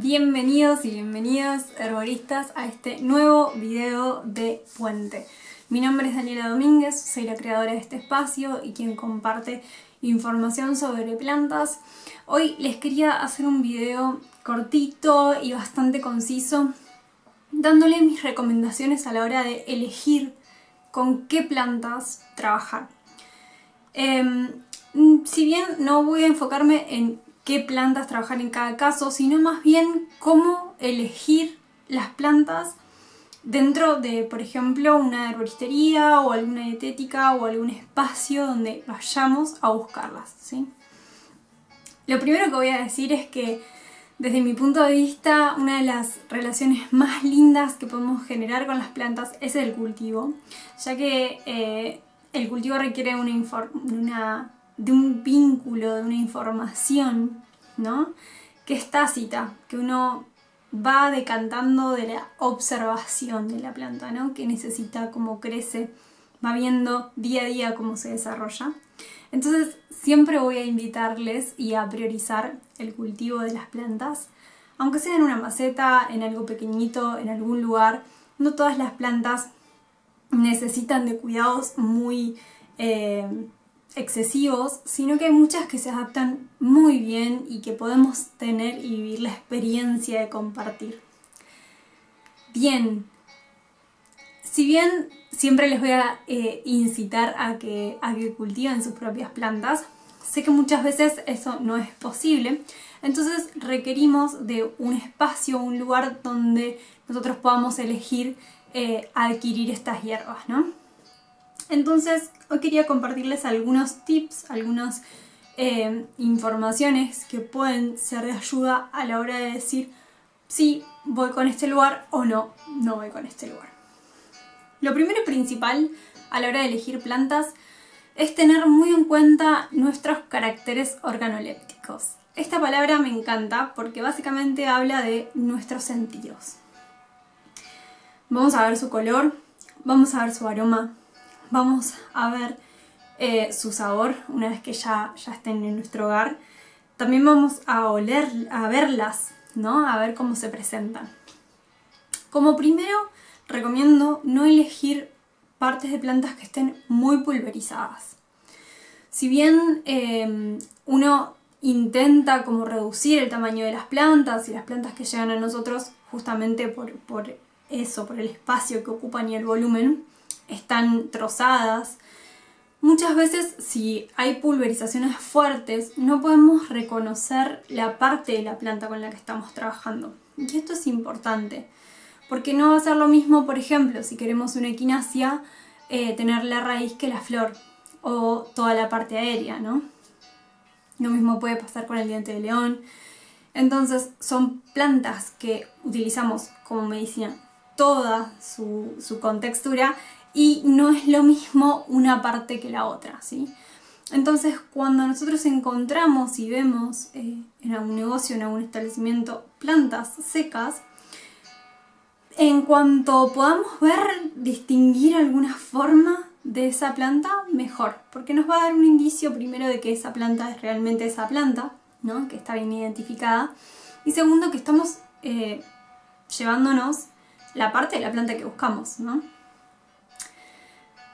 Bienvenidos y bienvenidas herboristas a este nuevo video de Puente. Mi nombre es Daniela Domínguez, soy la creadora de este espacio y quien comparte información sobre plantas. Hoy les quería hacer un video cortito y bastante conciso, dándole mis recomendaciones a la hora de elegir con qué plantas trabajar. Si bien no voy a enfocarme en qué plantas trabajar en cada caso, sino más bien cómo elegir las plantas dentro de, por ejemplo, una herboristería o alguna dietética o algún espacio donde vayamos a buscarlas, ¿sí? Lo primero que voy a decir es que desde mi punto de vista, una de las relaciones más lindas que podemos generar con las plantas es el cultivo, ya que el cultivo requiere de un vínculo, de una información, ¿no? Que es tácita, que uno va decantando de la observación de la planta, ¿no? Que necesita, cómo crece, va viendo día a día cómo se desarrolla. Entonces siempre voy a invitarles y a priorizar el cultivo de las plantas, aunque sea en una maceta, en algo pequeñito, en algún lugar. No todas las plantas necesitan de cuidados muy excesivos, sino que hay muchas que se adaptan muy bien y que podemos tener y vivir la experiencia de compartir. Bien, si bien siempre les voy a incitar a que cultiven sus propias plantas, sé que muchas veces eso no es posible, entonces requerimos de un espacio, un lugar donde nosotros podamos elegir adquirir estas hierbas, ¿no? Entonces hoy quería compartirles algunos tips, algunas informaciones que pueden ser de ayuda a la hora de decir si voy con este lugar o no voy con este lugar. Lo primero y principal a la hora de elegir plantas es tener muy en cuenta nuestros caracteres organolépticos. Esta palabra me encanta porque básicamente habla de nuestros sentidos. Vamos a ver su color, vamos a ver su aroma, vamos a ver su sabor una vez que ya estén en nuestro hogar. También vamos a oler, a verlas, ¿no? A ver cómo se presentan. Como primero, recomiendo no elegir partes de plantas que estén muy pulverizadas. Si bien uno intenta como reducir el tamaño de las plantas y las plantas que llegan a nosotros justamente por eso, por el espacio que ocupan y el volumen, están trozadas. Muchas veces si hay pulverizaciones fuertes no podemos reconocer la parte de la planta con la que estamos trabajando. Y esto es importante, porque no va a ser lo mismo, por ejemplo, si queremos una equinacia, tener la raíz que la flor o toda la parte aérea, ¿no? Lo mismo puede pasar con el diente de león. Entonces son plantas que utilizamos como medicina toda su contextura y no es lo mismo una parte que la otra, ¿sí? Entonces cuando nosotros encontramos y vemos en algún negocio, en algún establecimiento, plantas secas, en cuanto podamos ver, distinguir alguna forma de esa planta, mejor, porque nos va a dar un indicio primero de que esa planta es realmente esa planta, ¿no? Que está bien identificada, y segundo que estamos llevándonos la parte de la planta que buscamos, ¿no?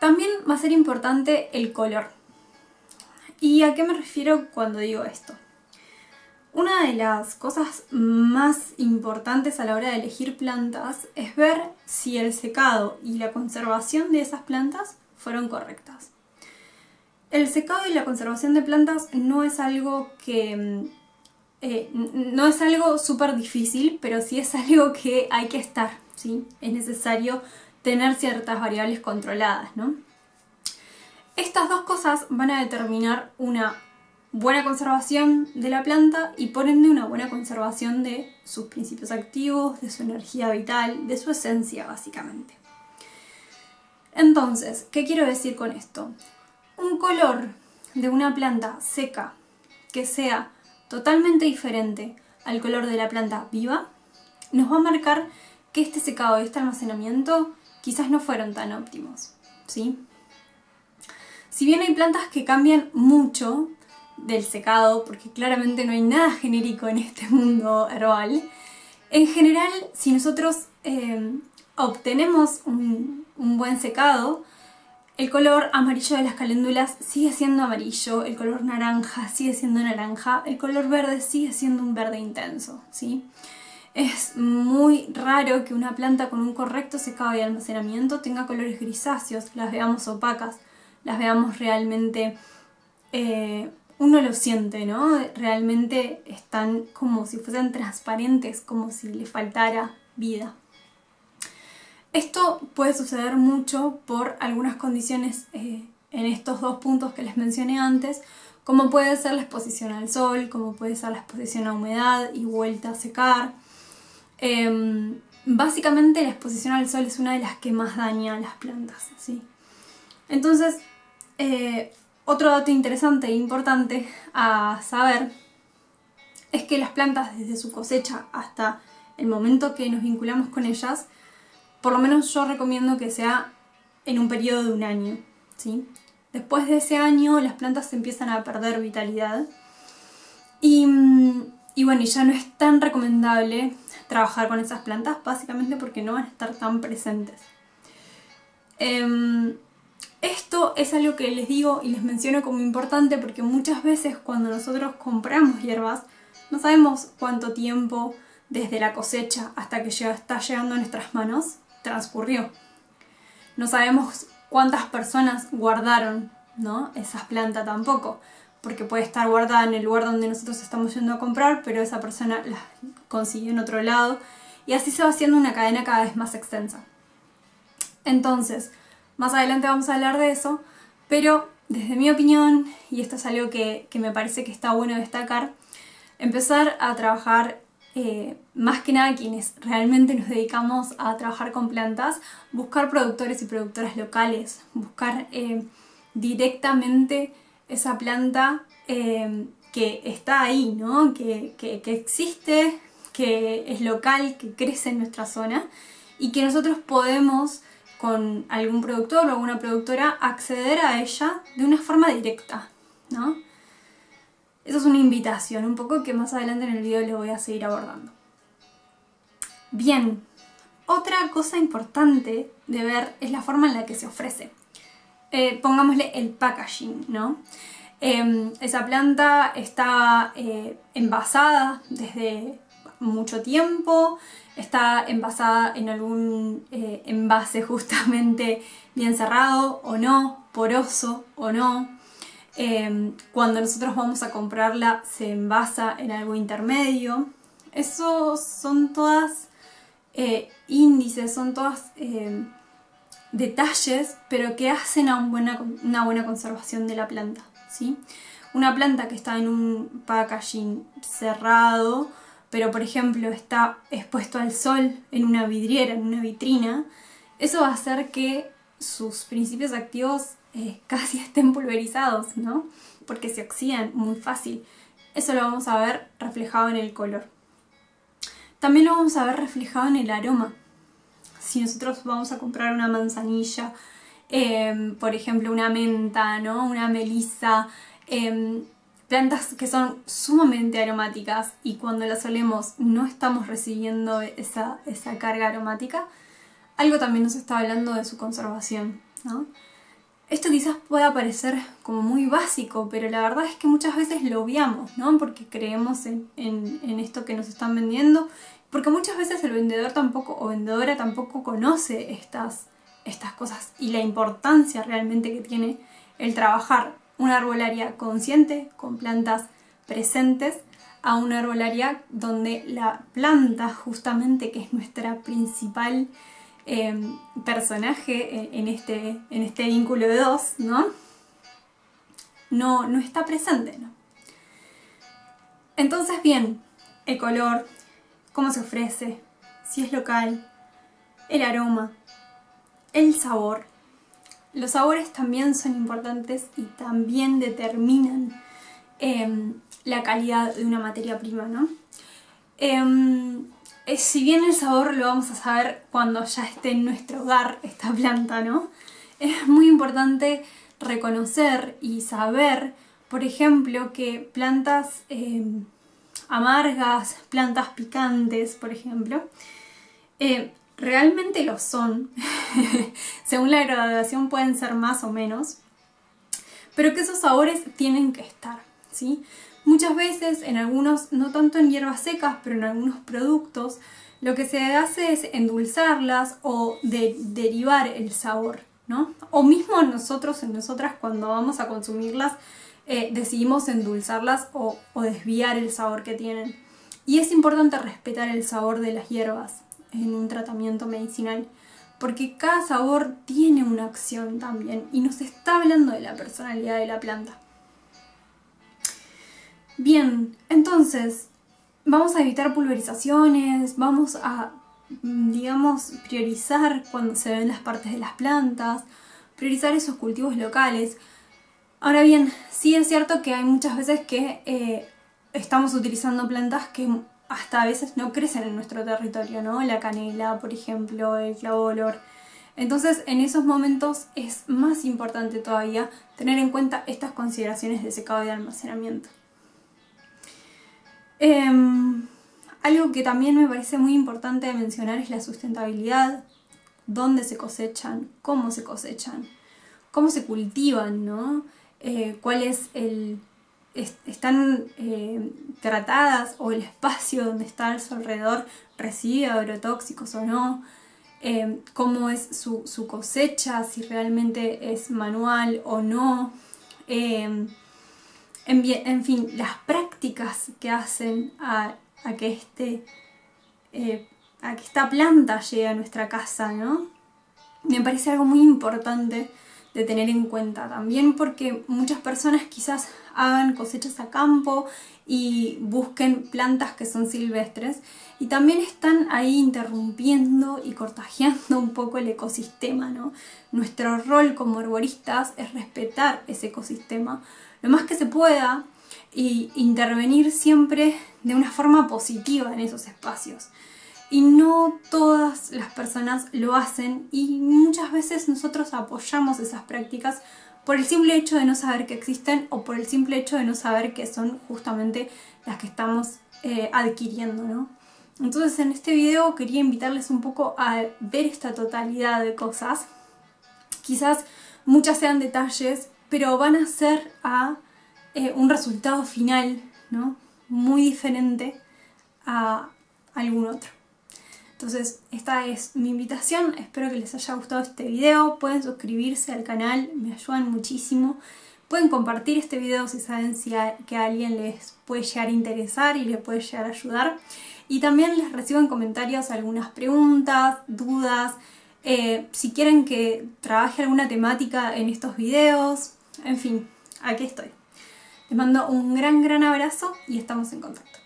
También va a ser importante el color. ¿Y a qué me refiero cuando digo esto? Una de las cosas más importantes a la hora de elegir plantas es ver si el secado y la conservación de esas plantas fueron correctas. El secado y la conservación de plantas no es algo que no es algo súper difícil, pero sí es algo que hay que estar, ¿sí? Es necesario tener ciertas variables controladas, ¿no? Estas dos cosas van a determinar una buena conservación de la planta y por ende una buena conservación de sus principios activos, de su energía vital, de su esencia básicamente. Entonces, ¿qué quiero decir con esto? Un color de una planta seca que sea totalmente diferente al color de la planta viva nos va a marcar que este secado y este almacenamiento quizás no fueron tan óptimos, ¿sí? Si bien hay plantas que cambian mucho del secado, porque claramente no hay nada genérico en este mundo herbal, En general, si nosotros obtenemos un buen secado, el color amarillo de las caléndulas sigue siendo amarillo, el color naranja sigue siendo naranja, el color verde sigue siendo un verde intenso, ¿sí? Es muy raro que una planta con un correcto secado y almacenamiento tenga colores grisáceos, las veamos opacas, las veamos realmente... uno lo siente, ¿no? Realmente están como si fuesen transparentes, como si le faltara vida. Esto puede suceder mucho por algunas condiciones en estos dos puntos que les mencioné antes, como puede ser la exposición al sol, como puede ser la exposición a humedad y vuelta a secar. Básicamente la exposición al sol es una de las que más daña a las plantas, ¿sí? Entonces, otro dato interesante e importante a saber es que las plantas desde su cosecha hasta el momento que nos vinculamos con ellas, por lo menos yo recomiendo que sea en un periodo de un año, ¿sí? Después de ese año las plantas empiezan a perder vitalidad y bueno, ya no es tan recomendable trabajar con esas plantas, básicamente porque no van a estar tan presentes. Esto es algo que les digo y les menciono como importante porque muchas veces cuando nosotros compramos hierbas no sabemos cuánto tiempo desde la cosecha hasta que está llegando a nuestras manos transcurrió. No sabemos cuántas personas guardaron, ¿no?, esas plantas tampoco, porque puede estar guardada en el lugar donde nosotros estamos yendo a comprar, pero esa persona la consiguió en otro lado y así se va haciendo una cadena cada vez más extensa. Entonces, más adelante vamos a hablar de eso, pero desde mi opinión, y esto es algo que me parece que está bueno destacar, empezar a trabajar, más que nada quienes realmente nos dedicamos a trabajar con plantas, buscar productores y productoras locales, buscar directamente esa planta que está ahí, ¿no?, que existe, que es local, que crece en nuestra zona y que nosotros podemos con algún productor o alguna productora acceder a ella de una forma directa, ¿no? Eso es una invitación, un poco que más adelante en el video le voy a seguir abordando. Bien, otra cosa importante de ver es la forma en la que se ofrece. Pongámosle el packaging, ¿no? Esa planta está envasada desde mucho tiempo, está envasada en algún envase justamente bien cerrado o no, poroso o no. Cuando nosotros vamos a comprarla se envasa en algo intermedio. Eso son todas índices, son todas detalles, pero que hacen a una buena conservación de la planta, ¿sí? Una planta que está en un packaging cerrado, pero por ejemplo está expuesto al sol en una vidriera, en una vitrina, eso va a hacer que sus principios activos casi estén pulverizados, ¿no? Porque se oxidan muy fácil. Eso lo vamos a ver reflejado en el color. También lo vamos a ver reflejado en el aroma. Si nosotros vamos a comprar una manzanilla, por ejemplo una menta, ¿no?, una melisa, plantas que son sumamente aromáticas y cuando las olemos no estamos recibiendo esa carga aromática, algo también nos está hablando de su conservación, ¿no? Esto quizás pueda parecer como muy básico, pero la verdad es que muchas veces lo obviamos, ¿no? Porque creemos en esto que nos están vendiendo, porque muchas veces el vendedor tampoco o vendedora tampoco conoce estas cosas y la importancia realmente que tiene el trabajar una arbolaria consciente, con plantas presentes, a una arbolaria donde la planta, justamente, que es nuestra principal personaje en este vínculo de dos, ¿no? No está presente, ¿no? Entonces, bien, el color, cómo se ofrece, si es local, el aroma, el sabor. Los sabores también son importantes y también determinan la calidad de una materia prima, ¿no? Si bien el sabor lo vamos a saber cuando ya esté en nuestro hogar esta planta, ¿no? Es muy importante reconocer y saber, por ejemplo, que plantas amargas, plantas picantes, por ejemplo. Realmente lo son. Según la graduación pueden ser más o menos. Pero que esos sabores tienen que estar, ¿sí? Muchas veces en algunos, no tanto en hierbas secas, pero en algunos productos, lo que se hace es endulzarlas o derivar el sabor, ¿no? O mismo nosotros, en nosotras, cuando vamos a consumirlas, decidimos endulzarlas o desviar el sabor que tienen. Y es importante respetar el sabor de las hierbas en un tratamiento medicinal, porque cada sabor tiene una acción también y nos está hablando de la personalidad de la planta. Bien, entonces vamos a evitar pulverizaciones, vamos a, digamos, priorizar cuando se ven las partes de las plantas, priorizar esos cultivos locales. Ahora bien, sí es cierto que hay muchas veces que estamos utilizando plantas que hasta a veces no crecen en nuestro territorio, ¿no? La canela, por ejemplo, el clavo de olor. Entonces, en esos momentos es más importante todavía tener en cuenta estas consideraciones de secado y de almacenamiento. Algo que también me parece muy importante de mencionar es la sustentabilidad, dónde se cosechan, cómo se cosechan, cómo se cultivan, ¿no? Cuál es están tratadas o el espacio donde está a su alrededor recibe agrotóxicos o no, cómo es su cosecha, si realmente es manual o no, en fin, las prácticas que hacen a que esta planta llegue a nuestra casa, ¿no? Me parece algo muy importante de tener en cuenta también, porque muchas personas quizás hagan cosechas a campo y busquen plantas que son silvestres y también están ahí interrumpiendo y contagiando un poco el ecosistema, ¿no? Nuestro rol como herboristas es respetar ese ecosistema lo más que se pueda y intervenir siempre de una forma positiva en esos espacios. Y no todas las personas lo hacen y muchas veces nosotros apoyamos esas prácticas por el simple hecho de no saber que existen o por el simple hecho de no saber que son justamente las que estamos adquiriendo, ¿no? Entonces en este video quería invitarles un poco a ver esta totalidad de cosas. Quizás muchas sean detalles, pero van a ser a un resultado final, ¿no? Muy diferente a algún otro. Entonces esta es mi invitación, espero que les haya gustado este video, pueden suscribirse al canal, me ayudan muchísimo, pueden compartir este video si saben que a alguien les puede llegar a interesar y les puede llegar a ayudar, y también les recibo en comentarios algunas preguntas, dudas, si quieren que trabaje alguna temática en estos videos, en fin, aquí estoy. Les mando un gran abrazo y estamos en contacto.